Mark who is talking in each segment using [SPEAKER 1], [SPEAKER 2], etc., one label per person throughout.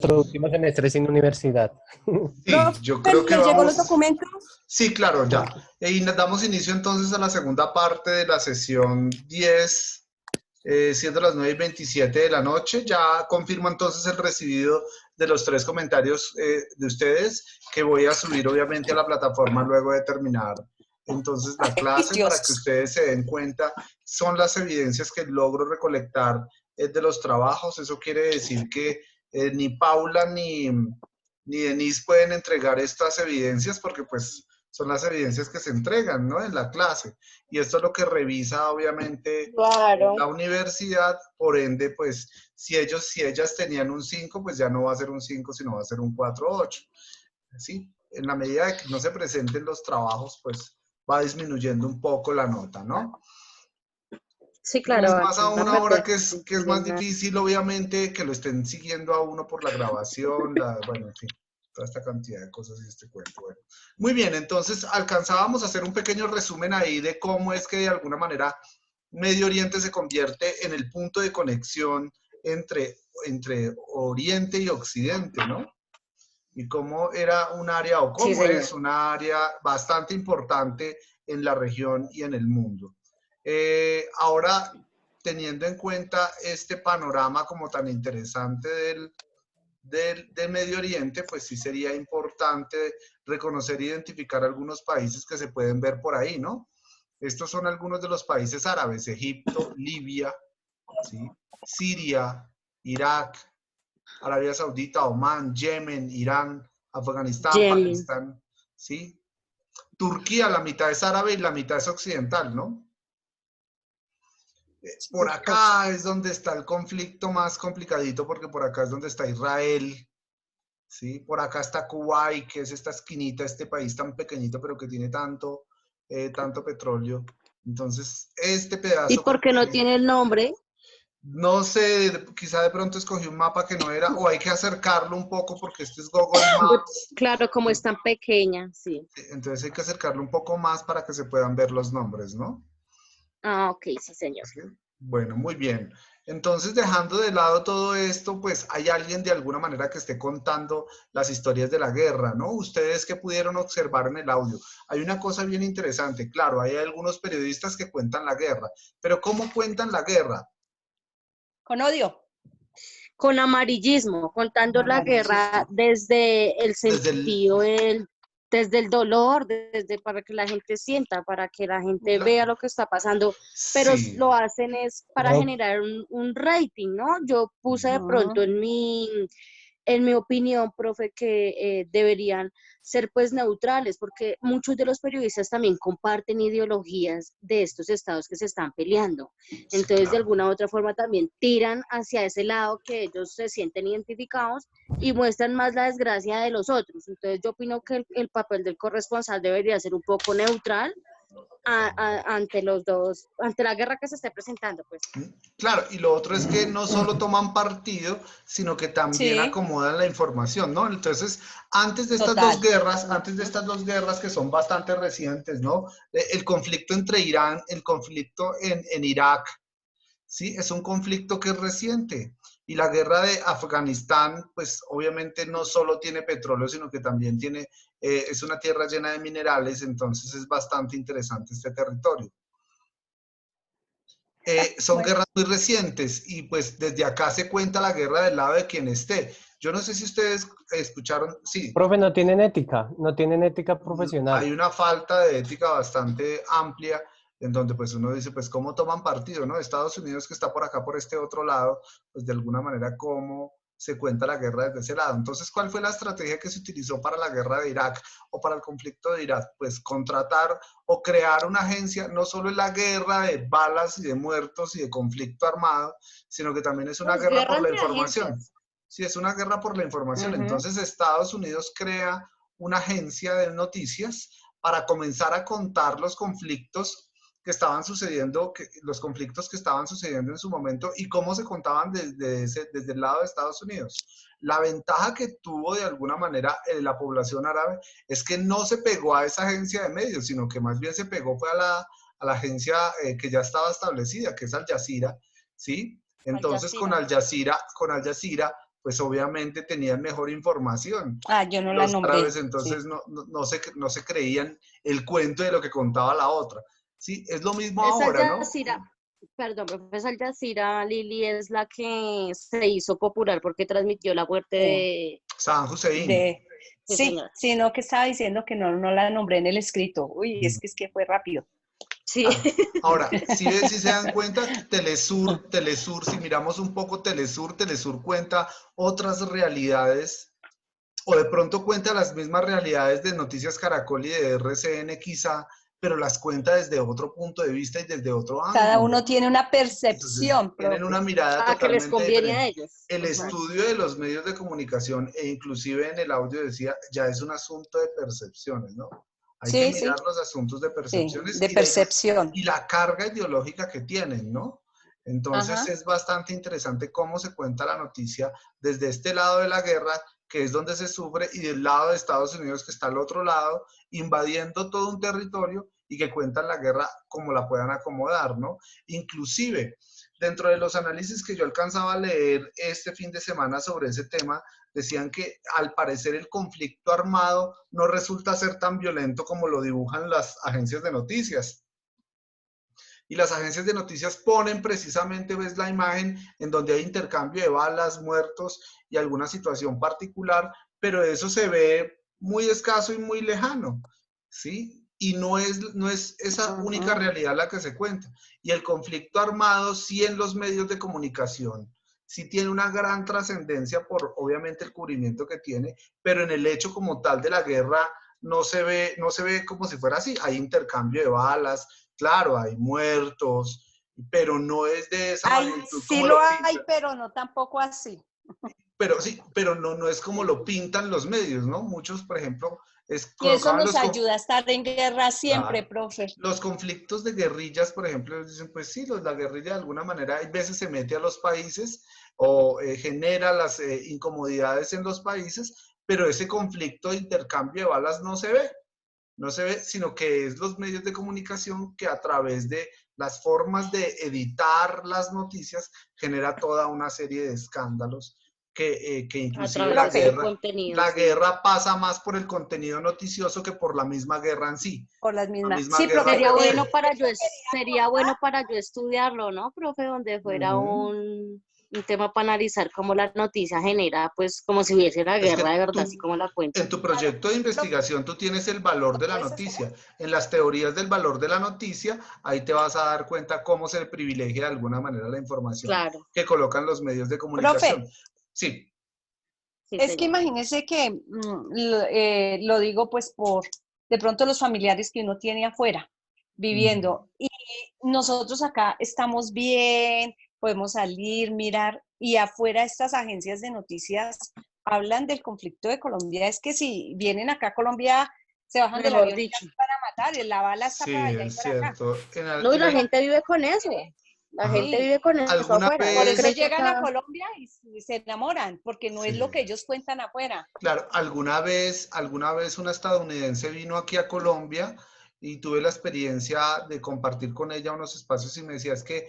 [SPEAKER 1] Nuestro último semestre sin universidad.
[SPEAKER 2] Sí, yo creo que
[SPEAKER 3] ¿Les llegó los
[SPEAKER 2] vamos.
[SPEAKER 3] documentos?
[SPEAKER 2] Sí, claro, ya. Y damos inicio entonces a la segunda parte de la sesión 10, siendo las 9:27 de la noche. Ya confirmo entonces el recibido de los 3 comentarios de ustedes, que voy a subir obviamente a la plataforma luego de terminar entonces la clase, para que ustedes se den cuenta. Son las evidencias que logro recolectar de los trabajos. Eso quiere decir que ni Paula ni Denise pueden entregar estas evidencias, porque pues son las evidencias que se entregan, ¿no?, en la clase. Y esto es lo que revisa, obviamente,
[SPEAKER 3] Claro.
[SPEAKER 2] la universidad. Por ende, pues, si ellas tenían un 5, pues ya no va a ser un 5, sino va a ser un 4,8. ¿Sí? En la medida de que no se presenten los trabajos, pues va disminuyendo un poco la nota, ¿no?
[SPEAKER 3] Sí,
[SPEAKER 2] Y
[SPEAKER 3] claro.
[SPEAKER 2] más aún
[SPEAKER 3] Una
[SPEAKER 2] ahora
[SPEAKER 3] parte
[SPEAKER 2] que es más difícil, obviamente, que lo estén siguiendo a uno por la grabación, bueno, en fin, toda esta cantidad de cosas y este cuento. Bueno, muy bien, entonces alcanzábamos a hacer un pequeño resumen ahí de cómo es que de alguna manera Medio Oriente se convierte en el punto de conexión entre Oriente y Occidente, ¿no? Y cómo era un área, o
[SPEAKER 3] Sí,
[SPEAKER 2] cómo
[SPEAKER 3] señor.
[SPEAKER 2] es una área bastante importante en la región y en el mundo. Ahora, teniendo en cuenta este panorama como tan interesante del Medio Oriente, pues sí sería importante reconocer e identificar algunos países que se pueden ver por ahí, ¿no? Estos son algunos de los países árabes: Egipto, Libia, ¿sí?, Siria, Irak, Arabia Saudita, Omán, Yemen, Irán, Afganistán,
[SPEAKER 3] Yemen.
[SPEAKER 2] Pakistán, ¿sí? Turquía, la mitad es árabe y la mitad es occidental, ¿no? Por acá es donde está el conflicto más complicadito, porque por acá es donde está Israel, ¿sí? Por acá está Kuwait, que es esta esquinita, este país tan pequeñito, pero que tiene tanto petróleo. Entonces, este
[SPEAKER 3] ¿Y
[SPEAKER 2] pedazo
[SPEAKER 3] por
[SPEAKER 2] como
[SPEAKER 3] qué no
[SPEAKER 2] que,
[SPEAKER 3] tiene el nombre?
[SPEAKER 2] no sé, quizá de pronto escogí un mapa que no era, o hay que acercarlo un poco, porque este es Google Maps.
[SPEAKER 3] Claro, como es tan pequeña, sí.
[SPEAKER 2] Entonces hay que acercarlo un poco más para que se puedan ver los nombres, ¿no?
[SPEAKER 3] Ah, ok, sí, señor.
[SPEAKER 2] ¿Sí? Bueno, muy bien. Entonces, dejando de lado todo esto, pues hay alguien de alguna manera que esté contando las historias de la guerra, ¿no? Ustedes que pudieron observar en el audio. Hay una cosa bien interesante. Claro, hay algunos periodistas que cuentan la guerra, pero ¿cómo cuentan la guerra?
[SPEAKER 4] Con odio.
[SPEAKER 3] Con amarillismo, contando la guerra desde el
[SPEAKER 2] Desde el,
[SPEAKER 3] sentido, desde el dolor, desde para que la gente sienta, para que la gente
[SPEAKER 2] la-
[SPEAKER 3] vea lo que está pasando, pero
[SPEAKER 2] sí.
[SPEAKER 3] lo hacen es para
[SPEAKER 1] No,
[SPEAKER 3] generar un rating, ¿no? Yo puse de pronto en mi opinión, profe, que deberían ser pues neutrales, porque muchos de los periodistas también comparten ideologías de estos estados que se están peleando.
[SPEAKER 2] Sí,
[SPEAKER 3] Entonces, de
[SPEAKER 2] claro.
[SPEAKER 3] alguna u otra forma también tiran hacia ese lado que ellos se sienten identificados y muestran más la desgracia de los otros. Entonces, yo opino que el papel del corresponsal debería ser un poco neutral ante los dos, ante la guerra que se esté presentando, pues.
[SPEAKER 2] Claro, y lo otro es que no solo toman partido, sino que también
[SPEAKER 4] Sí,
[SPEAKER 2] acomodan la información, ¿no? Entonces,
[SPEAKER 4] total.
[SPEAKER 2] antes de estas dos guerras que son bastante recientes, ¿no? El conflicto entre Irán, el conflicto en Irak, ¿sí? Es un conflicto que es reciente. Y la guerra de Afganistán, pues obviamente no solo tiene petróleo, sino que también es una tierra llena de minerales. Entonces es bastante interesante este territorio. Son
[SPEAKER 4] Bueno,
[SPEAKER 2] guerras muy recientes, y pues desde acá se cuenta la guerra del lado de quien esté. Yo no sé si ustedes escucharon, sí,
[SPEAKER 1] profe, no tienen ética profesional.
[SPEAKER 2] hay una falta de ética bastante amplia, en donde pues uno dice, pues cómo toman partido, ¿no? Estados Unidos, que está por acá, por este otro lado, pues de alguna manera cómo se cuenta la guerra desde ese lado. Entonces, ¿cuál fue la estrategia que se utilizó para la guerra de Irak o para el conflicto de Irak? Pues contratar o crear una agencia. No solo es la guerra de balas y de muertos y de conflicto armado, sino que también es una
[SPEAKER 3] Pues
[SPEAKER 2] guerra por
[SPEAKER 3] guerras
[SPEAKER 2] la
[SPEAKER 3] de
[SPEAKER 2] información.
[SPEAKER 3] agencias.
[SPEAKER 2] Sí, es una guerra por la información.
[SPEAKER 3] Ujú.
[SPEAKER 2] Entonces, Estados Unidos crea una agencia de noticias para comenzar a contar los conflictos que estaban sucediendo, los conflictos que estaban sucediendo en su momento, y cómo se contaban desde el lado de Estados Unidos. La ventaja que tuvo de alguna manera la población árabe es que no se pegó a esa agencia de medios, sino que más bien se pegó fue a la agencia que ya estaba establecida, que es Al Jazeera, ¿sí?
[SPEAKER 3] Al
[SPEAKER 2] Entonces
[SPEAKER 3] Jazeera.
[SPEAKER 2] Con Al Jazeera, pues obviamente tenían mejor información.
[SPEAKER 4] Ah, yo no la
[SPEAKER 2] Los
[SPEAKER 4] nombré.
[SPEAKER 2] árabes entonces
[SPEAKER 4] Sí.
[SPEAKER 2] no se creían el cuento de lo que contaba la otra. Sí, es lo mismo
[SPEAKER 3] Esa
[SPEAKER 2] ahora, ¿no?
[SPEAKER 3] Yacira, perdón, profesor Yacira Lili es la que se hizo popular porque transmitió la muerte de...
[SPEAKER 2] Saddam Hussein.
[SPEAKER 3] Sí,
[SPEAKER 4] Sí,
[SPEAKER 3] señora.
[SPEAKER 4] sino que estaba diciendo que no la nombré en el escrito. Uy, es que fue rápido.
[SPEAKER 3] Sí.
[SPEAKER 2] Claro. Ahora, si se dan cuenta, Telesur, si miramos un poco Telesur cuenta otras realidades, o de pronto cuenta las mismas realidades de Noticias Caracol y de RCN quizá, pero las cuenta desde otro punto de vista y desde otro
[SPEAKER 4] Cada
[SPEAKER 2] ángulo.
[SPEAKER 4] uno tiene una
[SPEAKER 2] Entonces,
[SPEAKER 4] percepción,
[SPEAKER 2] tienen una
[SPEAKER 4] profe.
[SPEAKER 2] mirada
[SPEAKER 3] Que les
[SPEAKER 2] totalmente
[SPEAKER 3] conviene a
[SPEAKER 2] diferente.
[SPEAKER 3] ellos.
[SPEAKER 2] El estudio de los medios de comunicación, e inclusive en el audio decía, ya es un asunto de percepciones, ¿no? Hay que
[SPEAKER 4] Sí, sí,
[SPEAKER 2] mirar los asuntos de
[SPEAKER 4] sí,
[SPEAKER 2] percepciones
[SPEAKER 4] de percepción.
[SPEAKER 2] y la carga ideológica que tienen, ¿no? Entonces
[SPEAKER 4] Ajá.
[SPEAKER 2] es bastante interesante cómo se cuenta la noticia desde este lado de la guerra, que es donde se sufre, y del lado de Estados Unidos, que está al otro lado, invadiendo todo un territorio y que cuentan la guerra como la puedan acomodar, ¿no? Inclusive, dentro de los análisis que yo alcanzaba a leer este fin de semana sobre ese tema, decían que al parecer el conflicto armado no resulta ser tan violento como lo dibujan las agencias de noticias. Y las agencias de noticias ponen precisamente, ves la imagen en donde hay intercambio de balas, muertos y alguna situación particular, pero eso se ve muy escaso y muy lejano, ¿sí? Y no es esa única realidad la que se cuenta. Y el conflicto armado, sí, en los medios de comunicación, sí tiene una gran trascendencia por, obviamente, el cubrimiento que tiene, pero en el hecho como tal de la guerra no se ve como si fuera así. Hay intercambio de balas, claro, hay muertos, pero no es de esa
[SPEAKER 4] Ay,
[SPEAKER 2] magnitud
[SPEAKER 4] sí
[SPEAKER 2] como
[SPEAKER 4] lo
[SPEAKER 2] lo
[SPEAKER 4] hay,
[SPEAKER 2] pintan.
[SPEAKER 4] pero no tampoco así.
[SPEAKER 2] Pero sí, pero no es como lo pintan los medios, ¿no? Muchos, por ejemplo,
[SPEAKER 4] Y eso
[SPEAKER 2] colocaban
[SPEAKER 4] nos ayuda a estar en guerra siempre,
[SPEAKER 2] claro,
[SPEAKER 4] profe.
[SPEAKER 2] los conflictos de guerrillas, por ejemplo, dicen, pues sí, la guerrilla de alguna manera hay veces se mete a los países o genera las incomodidades en los países, pero ese conflicto de intercambio de balas no se ve, sino que es los medios de comunicación que a través de las formas de editar las noticias genera toda una serie de escándalos que
[SPEAKER 3] A
[SPEAKER 2] inclusive
[SPEAKER 3] través de su
[SPEAKER 4] Profe,
[SPEAKER 3] contenido,
[SPEAKER 2] la
[SPEAKER 3] sí.
[SPEAKER 2] guerra pasa más por el contenido noticioso que por la misma guerra en sí.
[SPEAKER 4] por las
[SPEAKER 2] La
[SPEAKER 4] mismas.
[SPEAKER 2] misma
[SPEAKER 4] Sí,
[SPEAKER 2] guerra
[SPEAKER 4] profe,
[SPEAKER 3] Sería
[SPEAKER 2] per
[SPEAKER 3] bueno
[SPEAKER 2] se.
[SPEAKER 3] para yo,
[SPEAKER 4] quería
[SPEAKER 3] sería
[SPEAKER 4] contar.
[SPEAKER 3] bueno para yo estudiarlo, ¿no, profe? Donde fuera
[SPEAKER 2] Ujú.
[SPEAKER 3] un tema para analizar cómo la noticia genera, pues como si hubiese la
[SPEAKER 2] Es que
[SPEAKER 3] guerra de verdad, así
[SPEAKER 2] tú,
[SPEAKER 3] como la
[SPEAKER 2] en
[SPEAKER 3] cuentan.
[SPEAKER 2] tu
[SPEAKER 4] Claro,
[SPEAKER 2] proyecto de
[SPEAKER 4] profe,
[SPEAKER 2] investigación, tú tienes el valor de la
[SPEAKER 4] ¿esa será?
[SPEAKER 2] noticia. En las teorías del valor de la noticia, ahí te vas a dar cuenta cómo se privilegia de alguna manera la información
[SPEAKER 3] Claro,
[SPEAKER 2] que colocan los medios de
[SPEAKER 4] Profe,
[SPEAKER 2] comunicación. Sí.
[SPEAKER 3] sí,
[SPEAKER 4] es que
[SPEAKER 3] señor.
[SPEAKER 4] imagínese que lo digo pues por de pronto los familiares que uno tiene afuera
[SPEAKER 2] Ujú.
[SPEAKER 4] viviendo y nosotros acá estamos bien, podemos salir, mirar y afuera estas agencias de noticias hablan del conflicto de Colombia. Es que si vienen acá a Colombia se bajan del
[SPEAKER 3] Mejor
[SPEAKER 4] avión y ya
[SPEAKER 3] dicho.
[SPEAKER 4] se van a matar, la bala está
[SPEAKER 2] Sí,
[SPEAKER 4] para allá y
[SPEAKER 2] es
[SPEAKER 4] para acá.
[SPEAKER 2] cierto.
[SPEAKER 3] No, y la gente vive con eso. La
[SPEAKER 2] Ajá.
[SPEAKER 3] gente
[SPEAKER 4] Sí,
[SPEAKER 3] vive con eso
[SPEAKER 2] ¿Alguna
[SPEAKER 3] afuera.
[SPEAKER 4] por
[SPEAKER 3] ¿Usted
[SPEAKER 4] eso
[SPEAKER 3] cree
[SPEAKER 2] vez,
[SPEAKER 3] que
[SPEAKER 4] llegan a
[SPEAKER 3] acá?
[SPEAKER 4] Colombia y se enamoran, porque no es lo
[SPEAKER 2] sí,
[SPEAKER 4] que ellos cuentan afuera.
[SPEAKER 2] claro, alguna vez una estadounidense vino aquí a Colombia y tuve la experiencia de compartir con ella unos espacios y me decía, es que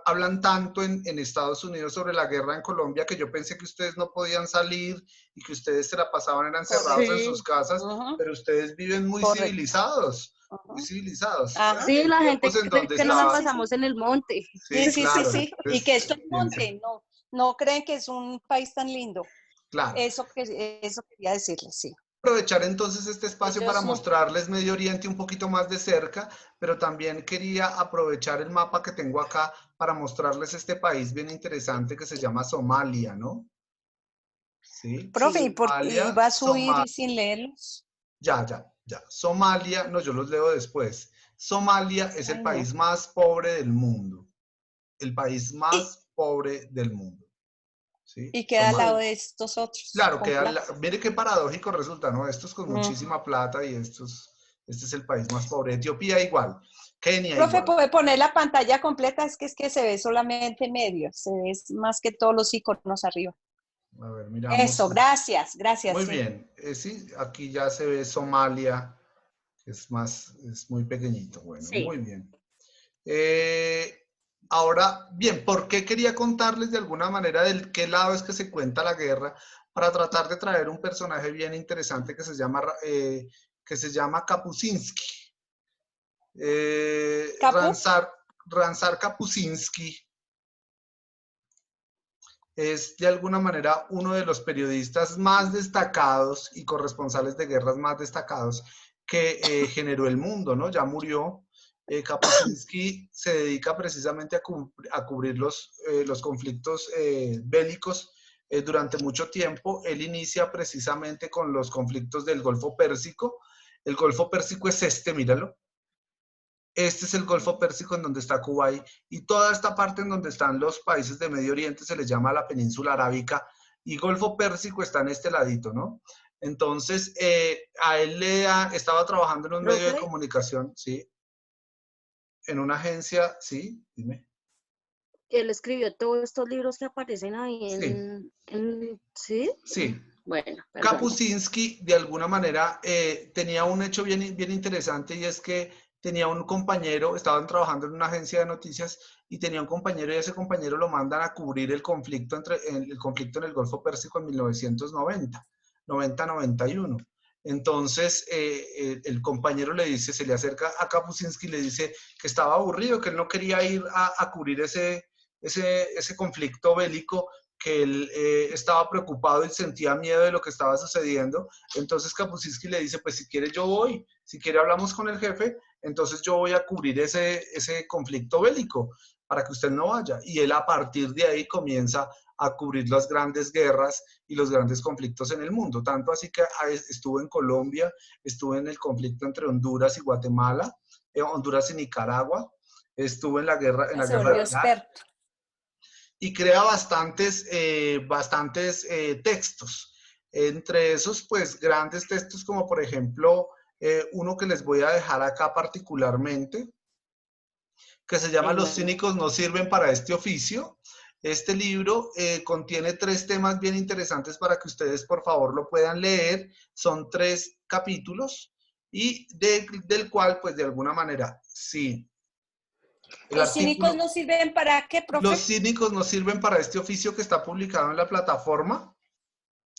[SPEAKER 2] hablan tanto en Estados Unidos sobre la guerra en Colombia que yo pensé que ustedes no podían salir y que ustedes se la pasaban eran encerrados
[SPEAKER 4] Correcto.
[SPEAKER 2] en sus
[SPEAKER 3] Sí,
[SPEAKER 2] casas,
[SPEAKER 4] Ujú,
[SPEAKER 2] pero ustedes viven
[SPEAKER 4] correcto.
[SPEAKER 2] muy
[SPEAKER 4] Ujú.
[SPEAKER 2] civilizados,
[SPEAKER 4] Ajá.
[SPEAKER 3] sí,
[SPEAKER 2] en
[SPEAKER 3] la gente
[SPEAKER 2] tiempos en
[SPEAKER 3] cree
[SPEAKER 2] donde
[SPEAKER 3] que nos la
[SPEAKER 4] Sí,
[SPEAKER 2] estaban,
[SPEAKER 4] sí, sí.
[SPEAKER 3] pasamos en el monte.
[SPEAKER 4] Sí,
[SPEAKER 2] sí,
[SPEAKER 4] sí, sí,
[SPEAKER 2] claro,
[SPEAKER 4] sí. Y que esto es monte, no, no creen que es un país tan lindo.
[SPEAKER 2] claro.
[SPEAKER 4] Eso quería decirles, sí.
[SPEAKER 2] Aprovechar entonces este espacio para
[SPEAKER 4] Ellos no.
[SPEAKER 2] mostrarles Medio Oriente un poquito más de cerca, pero también quería aprovechar el mapa que tengo acá para mostrarles este país bien interesante que se llama Somalia, ¿no? Sí,
[SPEAKER 4] Profe, ¿y
[SPEAKER 3] Sí.
[SPEAKER 4] por qué
[SPEAKER 2] Somalia,
[SPEAKER 4] va a subir sin leerlos?
[SPEAKER 2] ya. Somalia, no, yo los leo después. Somalia es el
[SPEAKER 4] Ay, no.
[SPEAKER 2] país más pobre del mundo, el país
[SPEAKER 4] Y,
[SPEAKER 2] más pobre del mundo, ¿sí?
[SPEAKER 4] y queda al lado
[SPEAKER 2] Somalia.
[SPEAKER 3] Sí.
[SPEAKER 4] de estos otros,
[SPEAKER 2] Claro,
[SPEAKER 4] con plata.
[SPEAKER 2] mire qué paradójico resulta, ¿no? Estos con
[SPEAKER 4] Mm.
[SPEAKER 2] muchísima plata y este es el país más pobre. Etiopía igual, Kenia
[SPEAKER 4] Profe,
[SPEAKER 2] igual.
[SPEAKER 4] ¿puede poner la pantalla completa? Es que se ve solamente medio, se ve más que todos los iconos arriba.
[SPEAKER 2] A ver, miramos.
[SPEAKER 4] Eso, gracias, gracias,
[SPEAKER 2] Muy
[SPEAKER 4] sí.
[SPEAKER 2] bien. Sí, aquí ya se ve Somalia, que es muy pequeñito. Bueno,
[SPEAKER 3] Sí.
[SPEAKER 2] muy bien. Eh, Ahora, bien, ¿por qué quería contarles de alguna manera de qué lado es que se cuenta la guerra? Para tratar de traer un personaje bien interesante que se llama Kapuscinski.
[SPEAKER 4] ¿Capu?
[SPEAKER 2] Ranzar Kapuscinski es de alguna manera uno de los periodistas más destacados y corresponsales de guerras más destacados que generó el mundo, ¿no? Ya murió. Kapuscinski se dedica precisamente a cubrir los conflictos bélicos durante mucho tiempo. Él inicia precisamente con los conflictos del Golfo Pérsico. El Golfo Pérsico es este, míralo. Este es el Golfo Pérsico en donde está Kuwait y toda esta parte en donde están los países de Medio Oriente se les llama la península arábica y Golfo Pérsico está en este ladito, ¿no? Entonces, a él estaba trabajando en un medio de comunicación, ¿sí? En una agencia, ¿sí? Dime.
[SPEAKER 3] Él escribió todos estos libros que aparecen ahí ¿sí?
[SPEAKER 2] Sí.
[SPEAKER 3] Bueno,
[SPEAKER 2] Kapuscinski, de alguna manera, tenía un hecho bien, bien interesante y es que tenía un compañero, estaban trabajando en una agencia de noticias y tenía un compañero y ese compañero lo mandan a cubrir el conflicto en el Golfo Pérsico en 1990, 90-91. Entonces, el compañero le dice, se le acerca a Kapuscinski y le dice que estaba aburrido, que él no quería ir a cubrir ese conflicto bélico, que él estaba preocupado y sentía miedo de lo que estaba sucediendo. Entonces Kapuscinski le dice, pues si quiere yo voy, si quiere hablamos con el jefe, entonces yo voy a cubrir ese conflicto bélico para que usted no vaya. Y él a partir de ahí comienza a cubrir las grandes guerras y los grandes conflictos en el mundo. Tanto así que estuvo en Colombia, estuvo en el conflicto entre Honduras y Guatemala, Honduras y Nicaragua, estuvo en la guerra,
[SPEAKER 4] Se volvió experto.
[SPEAKER 2] Y crea bastantes textos. Entre esos, pues, grandes textos como, por ejemplo, uno que les voy a dejar acá particularmente, que se llama Los cínicos no sirven para este oficio. Este libro contiene 3 temas bien interesantes para que ustedes, por favor, lo puedan leer. Son 3 capítulos y del cual, pues, de alguna manera, sí.
[SPEAKER 4] ¿Los cínicos no sirven para qué, profe?
[SPEAKER 2] Los cínicos no sirven para este oficio que está publicado en la plataforma.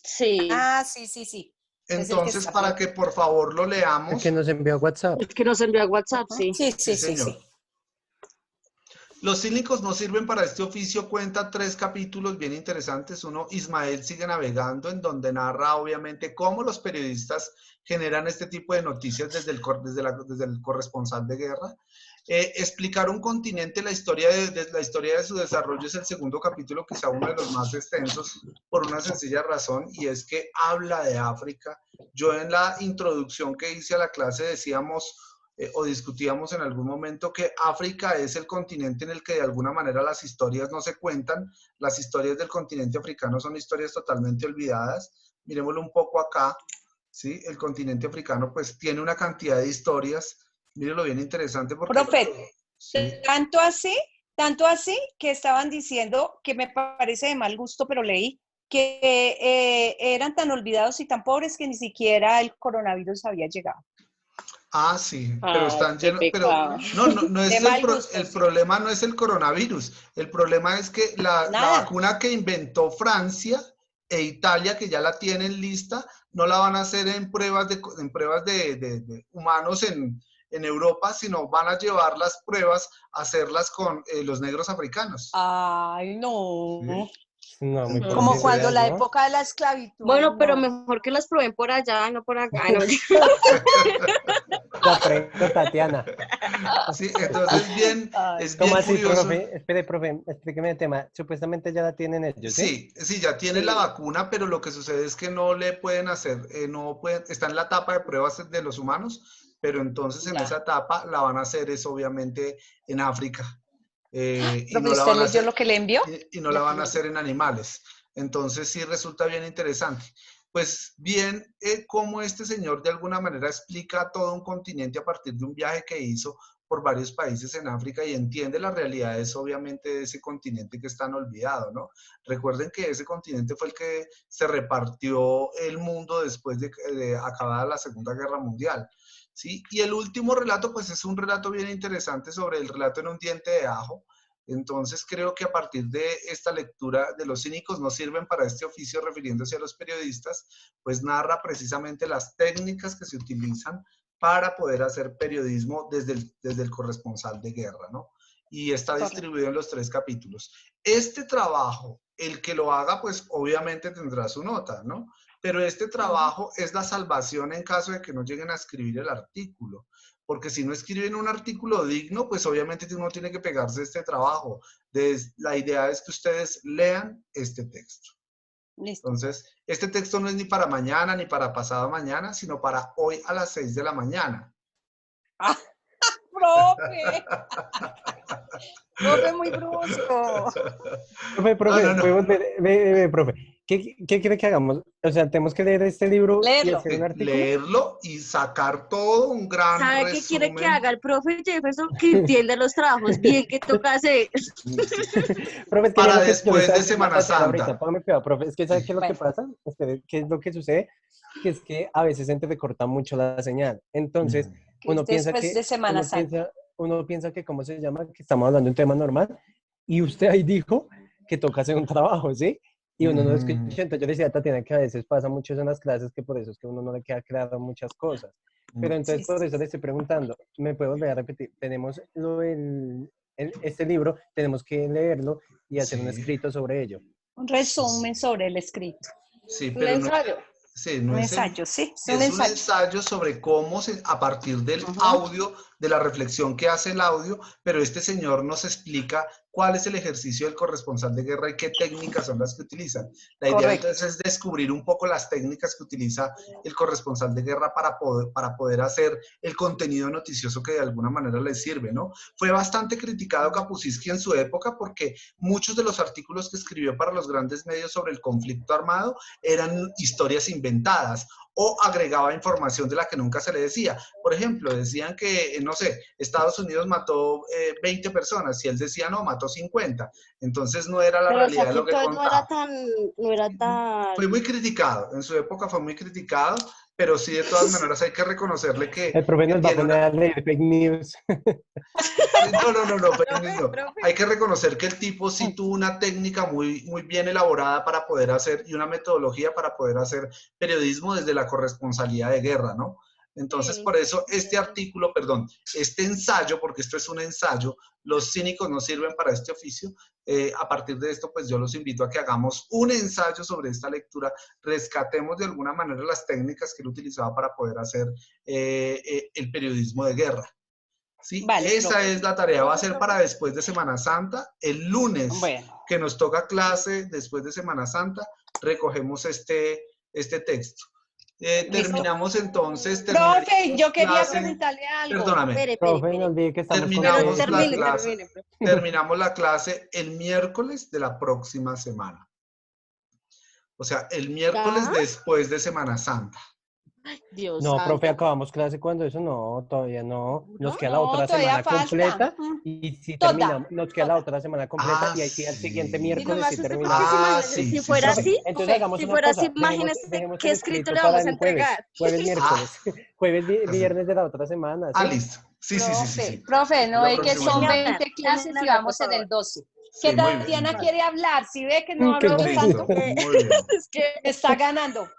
[SPEAKER 3] Sí.
[SPEAKER 4] Ah, sí.
[SPEAKER 2] Entonces, para que por favor lo leamos.
[SPEAKER 1] El que nos envió a WhatsApp.
[SPEAKER 3] El que nos envió a WhatsApp, sí.
[SPEAKER 4] Sí.
[SPEAKER 2] Los cínicos no sirven para este oficio cuenta 3 capítulos bien interesantes. Uno, Ismael sigue navegando, en donde narra obviamente cómo los periodistas generan este tipo de noticias desde el corresponsal de guerra. Explicar un continente, la historia de su desarrollo es el segundo capítulo, quizá uno de los más extensos, por una sencilla razón, y es que habla de África. Yo en la introducción que hice a la clase decíamos o discutíamos en algún momento que África es el continente en el que de alguna manera las historias no se cuentan. Las historias del continente africano son historias totalmente olvidadas. Miremoslo un poco acá, ¿sí? El continente africano pues tiene una cantidad de historias. Mírenlo bien interesante porque...
[SPEAKER 4] Profe, sí. tanto así que estaban diciendo, que me parece de mal gusto, pero leí, que eran tan olvidados y tan pobres que ni siquiera el coronavirus había llegado.
[SPEAKER 2] Ah, sí, pero están llenos, pero no es el problema no es el coronavirus, el problema es que la vacuna que inventó Francia e Italia, que ya la tienen lista, no la van a hacer en pruebas de humanos en Europa, sino van a llevar las pruebas a hacerlas con los negros africanos.
[SPEAKER 4] Ay, no.
[SPEAKER 2] ¿Sí?
[SPEAKER 1] No,
[SPEAKER 4] como cuando la época de la esclavitud.
[SPEAKER 3] Bueno, pero mejor que las prueben por allá, no por acá. No.
[SPEAKER 1] La pregunta, Tatiana.
[SPEAKER 2] Sí, entonces bien, es bien
[SPEAKER 1] ¿Cómo así,
[SPEAKER 2] curioso.
[SPEAKER 1] profe? Espere, profe, explíqueme el tema. Supuestamente ya la tienen ellos, ¿sí?
[SPEAKER 2] Sí, ya tienen la vacuna, pero lo que sucede es que no le pueden hacer, está en la etapa de pruebas de los humanos, pero entonces en esa etapa la van a hacer es obviamente en África.
[SPEAKER 4] ¿Pero usted leyó lo que le envió?
[SPEAKER 2] Y no la van a hacer en animales. Entonces sí resulta bien interesante. Pues bien, cómo este señor de alguna manera explica todo un continente a partir de un viaje que hizo por varios países en África y entiende las realidades obviamente de ese continente que es tan olvidado, ¿no? Recuerden que ese continente fue el que se repartió el mundo después de acabada la Segunda Guerra Mundial. ¿Sí? Y el último relato, pues es un relato bien interesante sobre el relato en un diente de ajo. Entonces creo que a partir de esta lectura de Los cínicos no sirven para este oficio, refiriéndose a los periodistas, pues narra precisamente las técnicas que se utilizan para poder hacer periodismo desde el corresponsal de guerra, ¿no? Y está distribuido en los 3 capítulos. Este trabajo, el que lo haga, pues obviamente tendrá su nota, ¿no? Pero este trabajo es la salvación en caso de que no lleguen a escribir el artículo. Porque si no escriben un artículo digno, pues obviamente uno tiene que pegarse este trabajo. La idea es que ustedes lean este texto.
[SPEAKER 4] Listo.
[SPEAKER 2] Entonces, este texto no es ni para mañana ni para pasado mañana, sino para hoy a las 6 de la mañana.
[SPEAKER 4] ¡Ah! ¡Profe! ¡Profe, muy brusco!
[SPEAKER 1] Profe,
[SPEAKER 2] No.
[SPEAKER 1] podemos ver, profe, ¿qué quiere que hagamos? O sea, tenemos que leer este libro y
[SPEAKER 4] Leerlo.
[SPEAKER 1] hacer un artículo.
[SPEAKER 2] Leerlo y sacar todo un gran
[SPEAKER 3] ¿Sabe
[SPEAKER 2] resumen.
[SPEAKER 3] qué quiere que haga el profe Jefferson? Que entienda los trabajos bien que toca hacer.
[SPEAKER 1] Profe, es que
[SPEAKER 2] Para
[SPEAKER 1] lo que yo
[SPEAKER 2] después
[SPEAKER 1] estaba
[SPEAKER 2] de Semana
[SPEAKER 1] diciendo ahorita,
[SPEAKER 2] Santa.
[SPEAKER 1] póngame cuidado, profe, es que ¿sabe qué es lo que
[SPEAKER 4] Bueno.
[SPEAKER 1] pasa? Espere, ¿qué es lo que sucede? Que es que a veces se entrecorta mucho la señal. Entonces,
[SPEAKER 4] Que
[SPEAKER 1] uno piensa
[SPEAKER 4] después
[SPEAKER 1] que,
[SPEAKER 4] de Semana Santa.
[SPEAKER 1] uno piensa que, ¿cómo se llama? Que estamos hablando de un tema normal y usted ahí dijo que toca hacer un trabajo, ¿sí? Y uno no escucha. Entonces yo le decía a Tatiana que a veces pasa mucho eso en las clases, que por eso es que uno no le queda claro muchas cosas. Pero entonces
[SPEAKER 4] Sí,
[SPEAKER 1] por eso le estoy preguntando, ¿me puedo volver a repetir? Tenemos este libro, tenemos que leerlo y hacer un
[SPEAKER 2] Sí.
[SPEAKER 1] escrito sobre ello.
[SPEAKER 4] Un resumen sobre el escrito.
[SPEAKER 2] Sí,
[SPEAKER 3] Un
[SPEAKER 2] pero no,
[SPEAKER 3] ensayo.
[SPEAKER 2] sí, no
[SPEAKER 4] Un
[SPEAKER 2] es
[SPEAKER 4] ensayo, sí.
[SPEAKER 2] es un ensayo sobre cómo a partir del audio, de la reflexión que hace el audio, pero este señor nos explica cuál es el ejercicio del corresponsal de guerra y qué técnicas son las que utilizan. La idea
[SPEAKER 4] Correcto.
[SPEAKER 2] entonces es descubrir un poco las técnicas que utiliza el corresponsal de guerra para poder hacer el contenido noticioso que de alguna manera le sirve, ¿no? Fue bastante criticado Kapuscinski en su época porque muchos de los artículos que escribió para los grandes medios sobre el conflicto armado eran historias inventadas o agregaba información de la que nunca se le decía. Por ejemplo, decían que, no sé, Estados Unidos mató 20 personas y él decía, no, mató 50. Entonces no era la
[SPEAKER 3] Pero
[SPEAKER 2] realidad de lo que
[SPEAKER 3] entonces
[SPEAKER 2] contaba.
[SPEAKER 3] no era tan...
[SPEAKER 2] Fue muy criticado, en su época fue muy criticado, pero sí, de todas maneras hay que reconocerle que
[SPEAKER 1] El profe nos va a
[SPEAKER 2] tiene
[SPEAKER 1] poner a leer fake news.
[SPEAKER 2] No, pero
[SPEAKER 4] Profe.
[SPEAKER 2] hay que reconocer que el tipo sí tuvo una técnica muy, muy bien elaborada para poder hacer y una metodología para poder hacer periodismo desde la corresponsalía de guerra, ¿no? Entonces,
[SPEAKER 3] Sí.
[SPEAKER 2] por eso este artículo, perdón, este ensayo, porque esto es un ensayo, los cínicos no sirven para este oficio. A partir de esto, pues yo los invito a que hagamos un ensayo sobre esta lectura, rescatemos de alguna manera las técnicas que él utilizaba para poder hacer el periodismo de guerra. ¿Sí?
[SPEAKER 4] Vale,
[SPEAKER 2] Esa
[SPEAKER 4] profe.
[SPEAKER 2] es la tarea, va a ser para después de Semana Santa. El lunes
[SPEAKER 4] Bueno.
[SPEAKER 2] que nos toca clase, después de Semana Santa, recogemos este texto. Terminamos entonces.
[SPEAKER 4] Profe, yo quería
[SPEAKER 2] clase,
[SPEAKER 4] preguntarle algo.
[SPEAKER 2] Perdóname.
[SPEAKER 3] Espere,
[SPEAKER 1] Profe, no olvide que estamos con
[SPEAKER 2] Terminamos
[SPEAKER 1] ustedes.
[SPEAKER 2] la
[SPEAKER 3] termine,
[SPEAKER 2] clase.
[SPEAKER 3] termine, profe.
[SPEAKER 2] Terminamos la clase el miércoles de la próxima semana. O sea, el miércoles
[SPEAKER 3] ¿Ya?
[SPEAKER 2] después de Semana Santa.
[SPEAKER 3] Dios
[SPEAKER 1] No,
[SPEAKER 3] santo.
[SPEAKER 1] profe, acabamos clase cuando eso no, todavía no. Nos
[SPEAKER 3] ¿No?
[SPEAKER 1] queda la
[SPEAKER 4] No,
[SPEAKER 1] otra
[SPEAKER 4] todavía
[SPEAKER 1] semana
[SPEAKER 4] falta.
[SPEAKER 1] completa y si
[SPEAKER 4] Toda,
[SPEAKER 1] terminamos, nos queda la otra semana completa
[SPEAKER 2] Ah,
[SPEAKER 1] y ahí sí al siguiente
[SPEAKER 2] sí.
[SPEAKER 3] Y no
[SPEAKER 1] miércoles
[SPEAKER 3] me
[SPEAKER 1] sí
[SPEAKER 3] asuste porque si,
[SPEAKER 1] terminamos.
[SPEAKER 3] imagínese, si fuera
[SPEAKER 1] Profe,
[SPEAKER 3] así,
[SPEAKER 1] entonces hagamos
[SPEAKER 3] si
[SPEAKER 1] una
[SPEAKER 3] fuera así,
[SPEAKER 1] cosa,
[SPEAKER 3] imagínese
[SPEAKER 1] dejemos
[SPEAKER 3] qué
[SPEAKER 1] el
[SPEAKER 3] escrito
[SPEAKER 1] escrito
[SPEAKER 3] le
[SPEAKER 1] para
[SPEAKER 3] vamos a
[SPEAKER 1] el jueves,
[SPEAKER 3] entregar.
[SPEAKER 1] jueves, miércoles, jueves, viernes de la otra semana, ¿sí?
[SPEAKER 2] Listo. Sí.
[SPEAKER 4] Profe, no
[SPEAKER 2] La
[SPEAKER 4] ve que
[SPEAKER 2] próxima
[SPEAKER 4] son
[SPEAKER 2] semana.
[SPEAKER 4] 20 clases y vamos en el 12.
[SPEAKER 2] Sí,
[SPEAKER 4] Que
[SPEAKER 2] muy bien.
[SPEAKER 4] Tatiana quiere hablar, si ve que no
[SPEAKER 1] Qué
[SPEAKER 4] hablo
[SPEAKER 1] bonito.
[SPEAKER 4] tanto,
[SPEAKER 2] Listo, muy bien.
[SPEAKER 3] Es que
[SPEAKER 4] está ganando.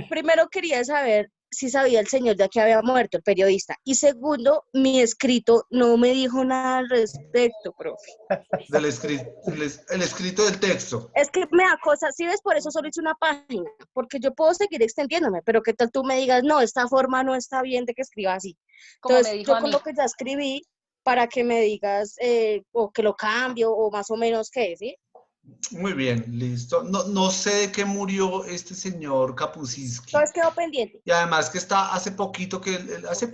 [SPEAKER 3] primero quería saber si sabía el señor ya que había muerto, el periodista. Y segundo, mi escrito no me dijo nada al respecto, profe.
[SPEAKER 2] El escrito del texto.
[SPEAKER 3] Es que me da cosas, si ves, por eso solo hice una página, porque yo puedo seguir extendiéndome, pero qué tal tú me digas, no, esta forma no está bien de que escriba así.
[SPEAKER 4] Como
[SPEAKER 3] Entonces,
[SPEAKER 4] me dijo
[SPEAKER 3] yo
[SPEAKER 4] a
[SPEAKER 3] con
[SPEAKER 4] mí.
[SPEAKER 3] lo que ya escribí, para que me digas, o que lo cambio, o más o menos qué, ¿sí?
[SPEAKER 2] Muy bien, listo. No sé de qué murió este señor Kapuscinski.
[SPEAKER 3] Entonces quedó pendiente.
[SPEAKER 2] Y además que está hace poquito, hace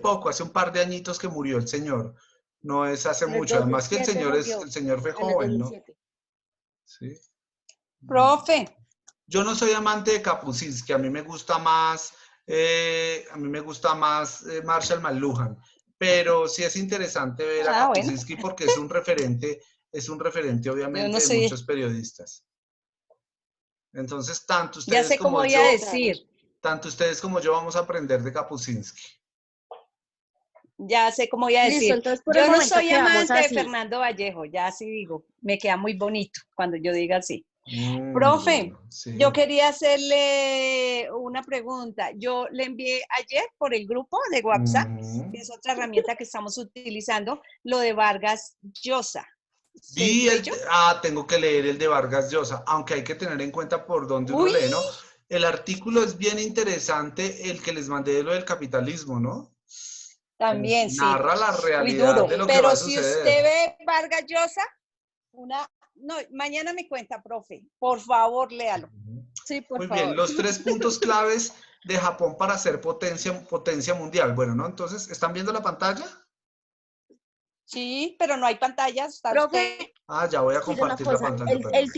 [SPEAKER 2] un par de añitos que murió el señor. No es hace
[SPEAKER 3] En el
[SPEAKER 2] mucho. Además que
[SPEAKER 3] 2007 murió,
[SPEAKER 2] el señor fue
[SPEAKER 3] en el
[SPEAKER 2] joven, ¿no?
[SPEAKER 3] 2007.
[SPEAKER 2] Sí.
[SPEAKER 4] Profe,
[SPEAKER 2] Yo no soy amante de Kapuscinski. A mí me gusta más, Marshall McLuhan. Pero sí es interesante ver a
[SPEAKER 4] bueno,
[SPEAKER 2] Kapuscinski porque es un referente
[SPEAKER 4] yo
[SPEAKER 2] obviamente
[SPEAKER 4] no
[SPEAKER 2] de
[SPEAKER 4] soy,
[SPEAKER 2] muchos periodistas. Entonces,
[SPEAKER 4] ya sé cómo voy a decir.
[SPEAKER 2] tanto ustedes como yo vamos a aprender de Kapuscinski.
[SPEAKER 4] Ya sé cómo voy a
[SPEAKER 3] Listo,
[SPEAKER 4] decir.
[SPEAKER 3] entonces por
[SPEAKER 4] Yo
[SPEAKER 3] el
[SPEAKER 4] no
[SPEAKER 3] momento
[SPEAKER 4] soy
[SPEAKER 3] quedamos
[SPEAKER 4] amante de
[SPEAKER 3] así.
[SPEAKER 4] Fernando Vallejo, ya así digo. Me queda muy bonito cuando yo diga así. Profe,
[SPEAKER 2] Bueno, sí.
[SPEAKER 4] yo quería hacerle una pregunta. Yo le envié ayer por el grupo de WhatsApp, que es otra herramienta que estamos utilizando, lo de Vargas Llosa. ¿Se
[SPEAKER 2] Vi
[SPEAKER 4] leyó?
[SPEAKER 2] tengo que leer el de Vargas Llosa, aunque hay que tener en cuenta por dónde uno
[SPEAKER 4] Uy,
[SPEAKER 2] lee, ¿no? El artículo es bien interesante, el que les mandé de lo del capitalismo, ¿no?
[SPEAKER 4] también sí.
[SPEAKER 2] Narra la
[SPEAKER 4] Muy
[SPEAKER 2] realidad
[SPEAKER 4] duro.
[SPEAKER 2] de lo que va
[SPEAKER 4] Pero
[SPEAKER 2] a
[SPEAKER 4] si
[SPEAKER 2] suceder.
[SPEAKER 4] usted ve Vargas Llosa, no, mañana me cuenta, profe. Por favor, léalo.
[SPEAKER 3] Sí, por
[SPEAKER 2] Muy bien,
[SPEAKER 3] favor.
[SPEAKER 2] los 3 puntos claves de Japón para ser potencia mundial. Bueno, ¿no? Entonces, ¿están viendo la pantalla?
[SPEAKER 4] Sí, pero no hay pantallas, está
[SPEAKER 3] Profe,
[SPEAKER 4] usted.
[SPEAKER 2] Ya voy a
[SPEAKER 3] mire una
[SPEAKER 2] compartir la
[SPEAKER 3] cosa,
[SPEAKER 2] pantalla,
[SPEAKER 3] el
[SPEAKER 2] perdón.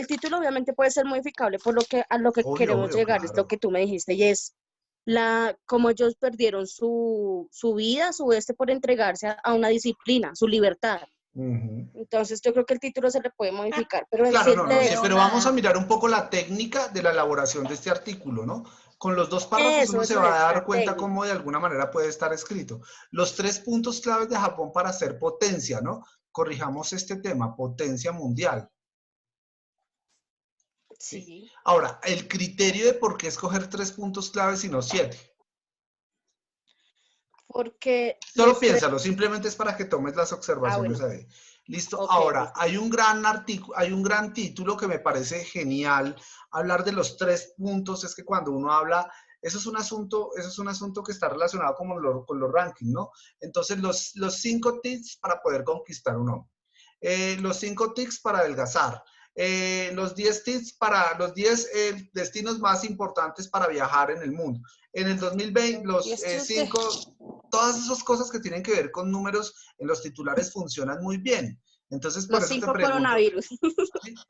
[SPEAKER 3] título obviamente puede ser modificable por lo que a lo que
[SPEAKER 2] Obvio,
[SPEAKER 3] queremos
[SPEAKER 2] obvio,
[SPEAKER 3] llegar, es lo
[SPEAKER 2] claro.
[SPEAKER 3] que tú me dijiste, y es cómo ellos perdieron su vida, por entregarse a una disciplina, su libertad.
[SPEAKER 2] Ujú.
[SPEAKER 3] Entonces yo creo que el título se le puede modificar, pero en
[SPEAKER 2] Claro,
[SPEAKER 3] sí
[SPEAKER 2] no,
[SPEAKER 3] le
[SPEAKER 2] no, sí,
[SPEAKER 3] dejo
[SPEAKER 2] pero vamos a
[SPEAKER 3] nada.
[SPEAKER 2] mirar un poco la técnica de la elaboración de este artículo, ¿no? Con los 2 párrafos uno se
[SPEAKER 3] Eso
[SPEAKER 2] va
[SPEAKER 3] es
[SPEAKER 2] a
[SPEAKER 3] la
[SPEAKER 2] dar cuenta
[SPEAKER 3] técnica.
[SPEAKER 2] cómo de alguna manera puede estar escrito. Los 3 puntos claves de Japón para ser potencia, ¿no? Corrijamos este tema, potencia mundial. ¿Sí?
[SPEAKER 3] Sí,
[SPEAKER 2] Ahora, el criterio de por qué escoger 3 puntos claves y no 7.
[SPEAKER 3] porque
[SPEAKER 2] Solo
[SPEAKER 3] los tres,
[SPEAKER 2] piénsalo, simplemente es para que tomes las observaciones
[SPEAKER 3] bueno,
[SPEAKER 2] ahí. Listo.
[SPEAKER 3] ok,
[SPEAKER 2] Ahora,
[SPEAKER 3] listo.
[SPEAKER 2] hay un gran artículo, hay un gran título que me parece genial. Hablar de los 3 puntos es que cuando uno habla, eso es un asunto que está relacionado con los rankings, ¿no? Entonces, los 5 tips para poder conquistar un hombre. Los 5 tips para adelgazar. Los 10 tips para los 10 destinos más importantes para viajar en el mundo. En el 2020,
[SPEAKER 4] ¿Y
[SPEAKER 2] los
[SPEAKER 4] este usted?
[SPEAKER 2] 5, todas esas cosas que tienen que ver con números en los titulares funcionan muy bien. Entonces,
[SPEAKER 3] Los 5 coronavirus.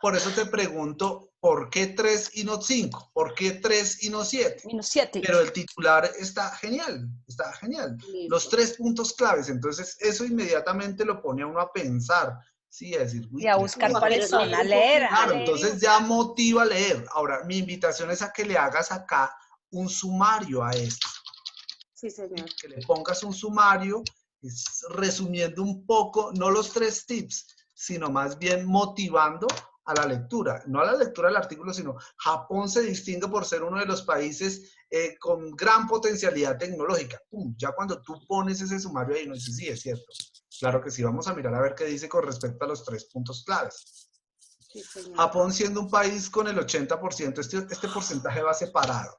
[SPEAKER 2] por eso te pregunto, ¿por qué 3 y no 5? ¿Por qué 3 y no 7?
[SPEAKER 4] -7.
[SPEAKER 2] Pero el titular está genial, está genial. Los
[SPEAKER 3] Listo.
[SPEAKER 2] 3 puntos claves, entonces eso inmediatamente lo pone a uno a pensar, sí, a decir,
[SPEAKER 4] Y
[SPEAKER 2] uy,
[SPEAKER 4] a
[SPEAKER 2] 3
[SPEAKER 4] buscar
[SPEAKER 3] Como a
[SPEAKER 2] puntos.
[SPEAKER 4] cuáles
[SPEAKER 3] querer
[SPEAKER 4] son,
[SPEAKER 3] leer
[SPEAKER 4] a
[SPEAKER 3] un
[SPEAKER 4] leer, a
[SPEAKER 2] Claro,
[SPEAKER 3] poquito.
[SPEAKER 4] leer y
[SPEAKER 2] entonces ya
[SPEAKER 4] buscar.
[SPEAKER 2] motiva a leer. Ahora, mi invitación es a que le hagas acá un sumario a esto.
[SPEAKER 3] Sí, señor.
[SPEAKER 2] Que le pongas un sumario, resumiendo un poco, no los 3 tips, sino más bien motivando a la lectura, no a la lectura del artículo, sino Japón se distingue por ser uno de los países con gran potencialidad tecnológica. Ya cuando tú pones ese sumario ahí, no dices, sí, es cierto. Claro que sí, vamos a mirar a ver qué dice con respecto a los 3 puntos claves.
[SPEAKER 3] Sí, señor.
[SPEAKER 2] Japón siendo un país con el 80%, este porcentaje va separado.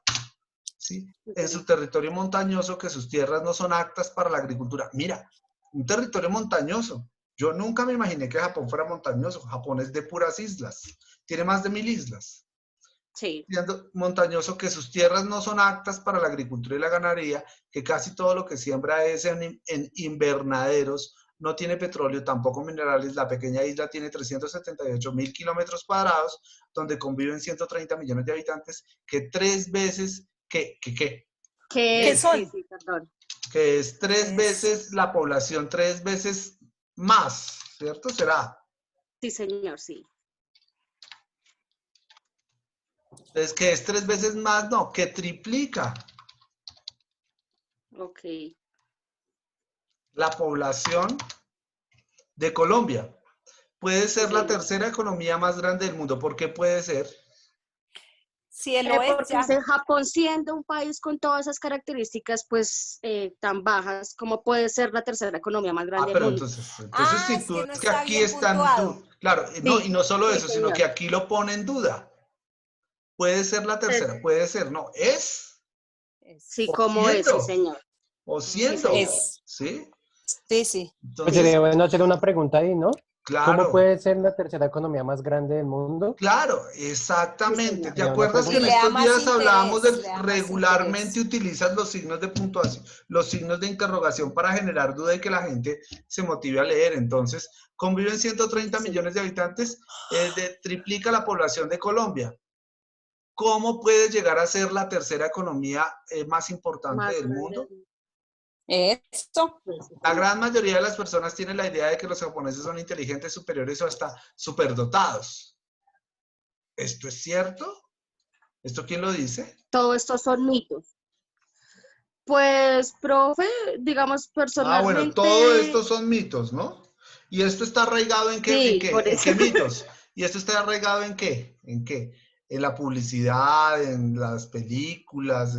[SPEAKER 2] ¿Sí? En su territorio montañoso, que sus tierras no son aptas para la agricultura. Mira, un territorio montañoso. Yo nunca me imaginé que Japón fuera montañoso. Japón es de puras islas. Tiene más de 1000 islas.
[SPEAKER 3] Sí.
[SPEAKER 2] Siendo montañoso, que sus tierras no son aptas para la agricultura y la ganadería, que casi todo lo que siembra es en invernaderos, no tiene petróleo, tampoco minerales. La pequeña isla tiene 378.000 kilómetros cuadrados, donde conviven 130 millones de habitantes, que 3 veces,
[SPEAKER 4] ¿Qué
[SPEAKER 3] Sí,
[SPEAKER 4] son?
[SPEAKER 3] sí, perdón.
[SPEAKER 2] que es 3
[SPEAKER 4] Es
[SPEAKER 2] veces la población, 3 veces más, ¿cierto? ¿Será?
[SPEAKER 3] Sí, señor, sí.
[SPEAKER 2] Entonces, que es 3 veces más, no, que triplica
[SPEAKER 3] Ok.
[SPEAKER 2] la población de Colombia. Puede
[SPEAKER 3] Sí,
[SPEAKER 2] ser la
[SPEAKER 3] señor.
[SPEAKER 2] tercera economía más grande del mundo. ¿Por qué puede ser?
[SPEAKER 4] cielo es
[SPEAKER 3] Porque
[SPEAKER 4] ya.
[SPEAKER 3] Japón siendo un país con todas esas características pues tan bajas, ¿cómo puede ser la tercera economía más grande del
[SPEAKER 2] Pero
[SPEAKER 3] mundo?
[SPEAKER 2] entonces
[SPEAKER 4] Ah,
[SPEAKER 2] si
[SPEAKER 4] es
[SPEAKER 2] tú,
[SPEAKER 4] que no
[SPEAKER 2] es que
[SPEAKER 4] está
[SPEAKER 2] aquí
[SPEAKER 4] bien
[SPEAKER 2] están,
[SPEAKER 4] puntuado.
[SPEAKER 2] claro, no, y
[SPEAKER 3] Sí,
[SPEAKER 2] no solo
[SPEAKER 3] sí,
[SPEAKER 2] eso, sino que
[SPEAKER 3] señor.
[SPEAKER 2] aquí lo pone en duda. Puede ser la tercera, puede ser, no, es,
[SPEAKER 3] Sí,
[SPEAKER 2] o
[SPEAKER 3] ¿cómo es? Sí,
[SPEAKER 2] siendo,
[SPEAKER 3] señor.
[SPEAKER 2] o
[SPEAKER 3] Sí, señor.
[SPEAKER 2] siendo,
[SPEAKER 4] Es,
[SPEAKER 2] ¿sí?
[SPEAKER 4] sí.
[SPEAKER 1] Pues
[SPEAKER 2] Entonces,
[SPEAKER 1] sería bueno hacer una pregunta ahí, ¿no? ¿Cómo
[SPEAKER 2] claro,
[SPEAKER 1] puede ser la tercera economía más grande del mundo?
[SPEAKER 2] claro,
[SPEAKER 3] Sí,
[SPEAKER 2] exactamente.
[SPEAKER 3] señor.
[SPEAKER 2] ¿Te
[SPEAKER 1] Sería una
[SPEAKER 2] acuerdas que
[SPEAKER 4] Y
[SPEAKER 2] en
[SPEAKER 1] pregunta.
[SPEAKER 2] estos días hablábamos de
[SPEAKER 4] le da más
[SPEAKER 2] regularmente
[SPEAKER 4] interés.
[SPEAKER 2] utilizas los signos de puntuación, los signos de interrogación para generar duda y que la gente se motive a leer? Entonces, conviven 130
[SPEAKER 3] Sí, señor.
[SPEAKER 2] millones de habitantes, triplica la población de Colombia. ¿Cómo puede llegar a ser la tercera economía más importante
[SPEAKER 3] Más
[SPEAKER 2] del
[SPEAKER 3] grande.
[SPEAKER 2] mundo?
[SPEAKER 4] Esto.
[SPEAKER 3] Sí,
[SPEAKER 2] La
[SPEAKER 3] señor.
[SPEAKER 2] gran mayoría de las personas tienen la idea de que los japoneses son inteligentes, superiores o hasta superdotados. ¿Esto es cierto? ¿Esto quién lo dice?
[SPEAKER 3] Todo esto son mitos. Pues, profe, digamos
[SPEAKER 2] Ah, bueno,
[SPEAKER 3] personalmente,
[SPEAKER 2] todo esto son mitos, ¿no? ¿Y esto está arraigado en qué,
[SPEAKER 3] sí, por
[SPEAKER 2] en
[SPEAKER 3] eso.
[SPEAKER 2] qué mitos? ¿Y esto está arraigado en qué? ¿En qué? En la publicidad, en las películas.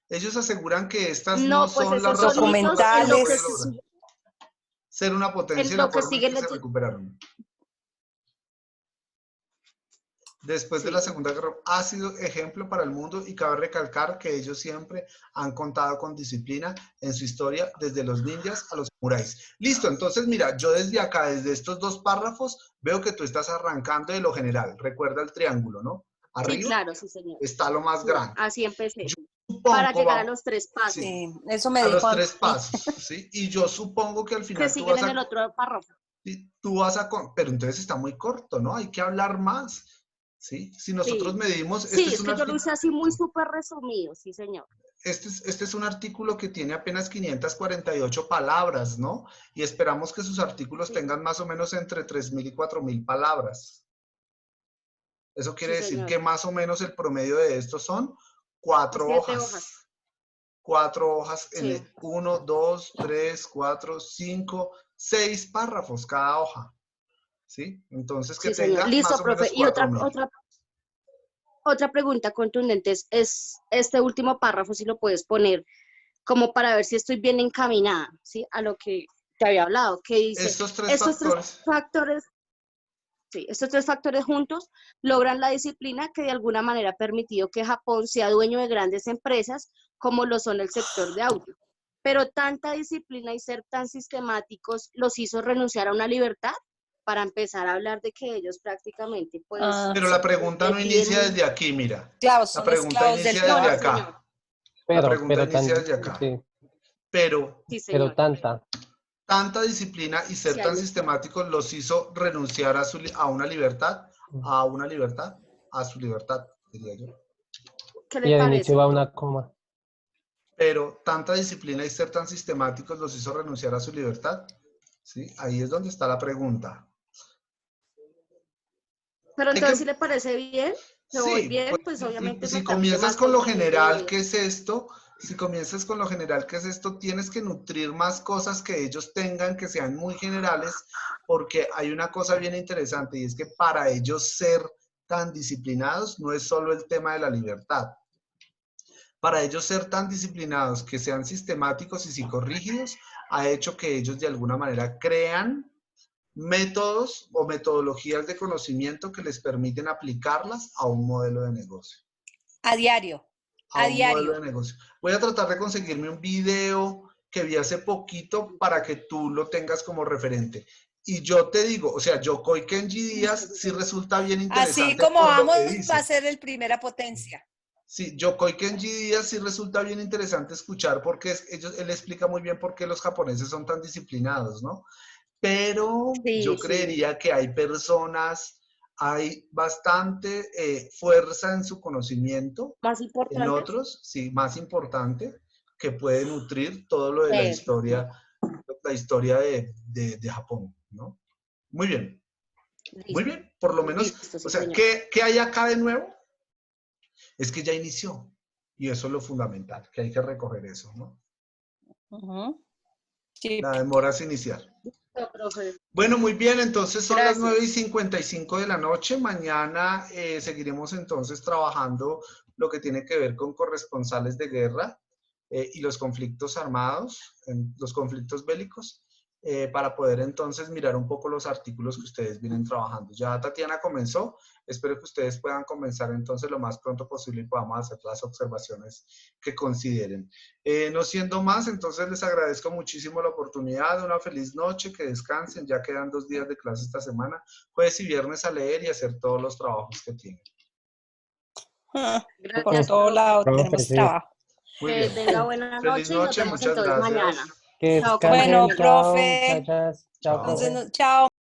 [SPEAKER 2] Ellos aseguran que estas no
[SPEAKER 3] No, pues
[SPEAKER 2] son las
[SPEAKER 3] esos son
[SPEAKER 2] razones por
[SPEAKER 3] mitos
[SPEAKER 2] las que
[SPEAKER 3] en
[SPEAKER 2] no
[SPEAKER 3] lo que,
[SPEAKER 2] pueden
[SPEAKER 4] Documentales.
[SPEAKER 2] lograr ser una potencia
[SPEAKER 3] en
[SPEAKER 2] y la
[SPEAKER 3] lo que
[SPEAKER 2] forma en
[SPEAKER 3] sigue
[SPEAKER 2] que se recuperaron. Después de la
[SPEAKER 3] sí.
[SPEAKER 2] Segunda Guerra, ha sido ejemplo para el mundo y cabe recalcar que ellos siempre han contado con disciplina en su historia, desde los ninjas a los samuráis. Listo, entonces mira, yo desde acá, desde estos dos párrafos, veo que tú estás arrancando de lo general. Recuerda el triángulo, ¿no?
[SPEAKER 3] Sí,
[SPEAKER 2] Arriba
[SPEAKER 3] claro, sí, señor.
[SPEAKER 2] está lo más
[SPEAKER 3] Sí,
[SPEAKER 2] grande.
[SPEAKER 3] así empecé.
[SPEAKER 2] Yo
[SPEAKER 3] Para
[SPEAKER 2] supongo,
[SPEAKER 3] llegar a
[SPEAKER 2] vamos,
[SPEAKER 3] los 3 pasos
[SPEAKER 2] sí,
[SPEAKER 4] Sí, eso me
[SPEAKER 2] a
[SPEAKER 4] dijo
[SPEAKER 2] los
[SPEAKER 4] a
[SPEAKER 2] 3 pasos,
[SPEAKER 4] mí.
[SPEAKER 2] ¿sí? Y yo supongo que al
[SPEAKER 3] que
[SPEAKER 2] final tú
[SPEAKER 3] siguen
[SPEAKER 2] vas
[SPEAKER 3] en el
[SPEAKER 2] a,
[SPEAKER 3] otro párrafo.
[SPEAKER 2] sí, tú vas a, pero entonces está muy corto, ¿no? Hay que hablar más. ¿Sí? Si nosotros
[SPEAKER 3] Sí.
[SPEAKER 2] medimos, este
[SPEAKER 3] Sí,
[SPEAKER 2] es
[SPEAKER 3] es
[SPEAKER 2] un
[SPEAKER 3] que yo lo
[SPEAKER 2] artículo,
[SPEAKER 3] hice así muy súper resumido, sí, señor.
[SPEAKER 2] este es un artículo que tiene apenas 548 palabras, ¿no? Y esperamos que sus artículos
[SPEAKER 3] Sí,
[SPEAKER 2] tengan más o menos entre 3.000 y 4.000 palabras. Eso quiere
[SPEAKER 3] sí,
[SPEAKER 2] decir
[SPEAKER 3] señor.
[SPEAKER 2] que más o menos el promedio de estos son 4
[SPEAKER 3] 7 hojas.
[SPEAKER 2] hojas. 4 hojas
[SPEAKER 3] Sí.
[SPEAKER 2] en 1, 2, 3, 4, 5, 6 párrafos cada hoja. ¿Sí? Entonces que
[SPEAKER 3] Sí, señor.
[SPEAKER 2] tenga
[SPEAKER 3] Listo,
[SPEAKER 2] más o
[SPEAKER 3] profe.
[SPEAKER 2] menos
[SPEAKER 3] Y
[SPEAKER 2] 4.000.
[SPEAKER 3] otra pregunta contundente es este último párrafo, si lo puedes poner como para ver si estoy bien encaminada, ¿sí? A lo que te había hablado, que dice,
[SPEAKER 2] Estos tres
[SPEAKER 3] estos tres
[SPEAKER 2] factores.
[SPEAKER 3] factores, sí, estos tres factores juntos logran la disciplina que de alguna manera ha permitido que Japón sea dueño de grandes empresas como lo son el sector de audio. Pero tanta disciplina y ser tan sistemáticos los hizo renunciar a una libertad para empezar a hablar de que ellos prácticamente pues
[SPEAKER 4] Ah,
[SPEAKER 2] Pero la pregunta no inicia
[SPEAKER 3] viven...
[SPEAKER 2] desde aquí, mira.
[SPEAKER 4] esclavos,
[SPEAKER 2] La
[SPEAKER 4] son
[SPEAKER 2] pregunta
[SPEAKER 4] esclavos del
[SPEAKER 2] inicia
[SPEAKER 3] No,
[SPEAKER 2] desde
[SPEAKER 3] no,
[SPEAKER 4] trabajo.
[SPEAKER 3] señor.
[SPEAKER 2] acá. La pregunta
[SPEAKER 1] Pero
[SPEAKER 2] inicia
[SPEAKER 1] tan,
[SPEAKER 2] desde acá.
[SPEAKER 1] sí,
[SPEAKER 2] Pero
[SPEAKER 3] Sí,
[SPEAKER 1] pero
[SPEAKER 3] señor.
[SPEAKER 1] tanta.
[SPEAKER 2] tanta disciplina y
[SPEAKER 3] Sí,
[SPEAKER 2] ser
[SPEAKER 3] ahí
[SPEAKER 2] tan
[SPEAKER 3] está.
[SPEAKER 2] sistemáticos los hizo renunciar a una libertad, a una libertad, a su libertad, diría yo.
[SPEAKER 3] ¿Qué
[SPEAKER 1] Y
[SPEAKER 3] le
[SPEAKER 1] al inicio
[SPEAKER 3] parece,
[SPEAKER 1] va
[SPEAKER 3] profe?
[SPEAKER 1] una coma.
[SPEAKER 2] Pero tanta disciplina y ser tan sistemáticos los hizo renunciar a su libertad. ¿Sí? Ahí es donde está la pregunta.
[SPEAKER 3] Pero
[SPEAKER 2] Hay
[SPEAKER 3] entonces, si
[SPEAKER 2] que,
[SPEAKER 3] le parece bien, que voy
[SPEAKER 2] sí,
[SPEAKER 3] bien, pues obviamente
[SPEAKER 2] si
[SPEAKER 3] meterle
[SPEAKER 2] comienzas
[SPEAKER 3] más
[SPEAKER 2] con lo
[SPEAKER 3] contenido
[SPEAKER 2] general,
[SPEAKER 3] y
[SPEAKER 2] ¿qué
[SPEAKER 3] eso.
[SPEAKER 2] es esto? Si comienzas con lo general, ¿qué es esto? Tienes que nutrir más cosas que ellos tengan, que sean muy generales, porque hay una cosa bien interesante y es que para ellos ser tan disciplinados no es solo el tema de la libertad. Para ellos ser tan disciplinados, que sean sistemáticos y psicorrígidos, ha hecho que ellos de alguna manera crean métodos o metodologías de conocimiento que les permiten aplicarlas a un modelo de negocio.
[SPEAKER 4] A diario,
[SPEAKER 2] A
[SPEAKER 4] a
[SPEAKER 2] un modelo
[SPEAKER 4] diario.
[SPEAKER 2] de negocio. Voy a tratar de conseguirme un video que vi hace poquito para que tú lo tengas como referente. Y yo te digo, o sea, Yokoi Kenji
[SPEAKER 3] Listo,
[SPEAKER 2] Díaz
[SPEAKER 3] sí,
[SPEAKER 2] sí
[SPEAKER 3] señor.
[SPEAKER 2] resulta bien
[SPEAKER 4] Así
[SPEAKER 2] interesante
[SPEAKER 4] como
[SPEAKER 2] por lo que
[SPEAKER 4] vamos, va a
[SPEAKER 2] dice.
[SPEAKER 4] ser el primera potencia.
[SPEAKER 2] Sí, Yokoi Kenji Díaz sí resulta bien interesante escuchar porque él explica muy bien por qué los japoneses son tan disciplinados, ¿no? Pero
[SPEAKER 3] Sí,
[SPEAKER 2] yo
[SPEAKER 3] sí,
[SPEAKER 2] creería que hay personas, hay bastante fuerza en su conocimiento,
[SPEAKER 3] más
[SPEAKER 2] en
[SPEAKER 3] importantes.
[SPEAKER 2] otros, sí, más importante, que puede nutrir todo lo de la historia de Japón, ¿no? Muy bien, muy
[SPEAKER 3] Listo,
[SPEAKER 2] bien, por lo menos,
[SPEAKER 3] listo,
[SPEAKER 2] o
[SPEAKER 3] sí,
[SPEAKER 2] sea,
[SPEAKER 3] señor.
[SPEAKER 2] ¿qué hay acá de nuevo? Es que ya inició, y eso es lo fundamental, que hay que recoger eso, ¿no?
[SPEAKER 4] Ujú. Sí.
[SPEAKER 2] La demora es iniciar.
[SPEAKER 3] Listo, profe.
[SPEAKER 2] Bueno, muy bien, entonces son las
[SPEAKER 3] Gracias.
[SPEAKER 2] 9:55 de la noche. Mañana seguiremos entonces trabajando lo que tiene que ver con corresponsales de guerra y los conflictos armados, los conflictos bélicos, para poder entonces mirar un poco los artículos que ustedes vienen trabajando. Ya Tatiana comenzó, espero que ustedes puedan comenzar entonces lo más pronto posible y podamos hacer las observaciones que consideren. No siendo más, entonces les agradezco muchísimo la oportunidad, una feliz noche, que descansen, ya quedan 2 días de clase esta semana, jueves y viernes a leer y hacer todos los trabajos que tienen.
[SPEAKER 4] Por
[SPEAKER 3] Gracias,
[SPEAKER 1] Mm,
[SPEAKER 4] todo
[SPEAKER 3] profe.
[SPEAKER 4] lado
[SPEAKER 1] profe,
[SPEAKER 4] tenemos
[SPEAKER 1] sí.
[SPEAKER 4] trabajo.
[SPEAKER 2] Muy
[SPEAKER 3] Que
[SPEAKER 2] bien.
[SPEAKER 3] tenga buena
[SPEAKER 2] Feliz
[SPEAKER 3] noche y nos
[SPEAKER 2] noche,
[SPEAKER 3] vemos
[SPEAKER 2] muchas
[SPEAKER 3] entonces
[SPEAKER 2] gracias.
[SPEAKER 3] mañana.
[SPEAKER 1] Que
[SPEAKER 3] Chao,
[SPEAKER 1] descansen,
[SPEAKER 4] Bueno,
[SPEAKER 3] compañeros.
[SPEAKER 1] chao,
[SPEAKER 4] profe,
[SPEAKER 1] muchachas, chao,
[SPEAKER 2] Chao.
[SPEAKER 1] profe.
[SPEAKER 4] entonces, chao.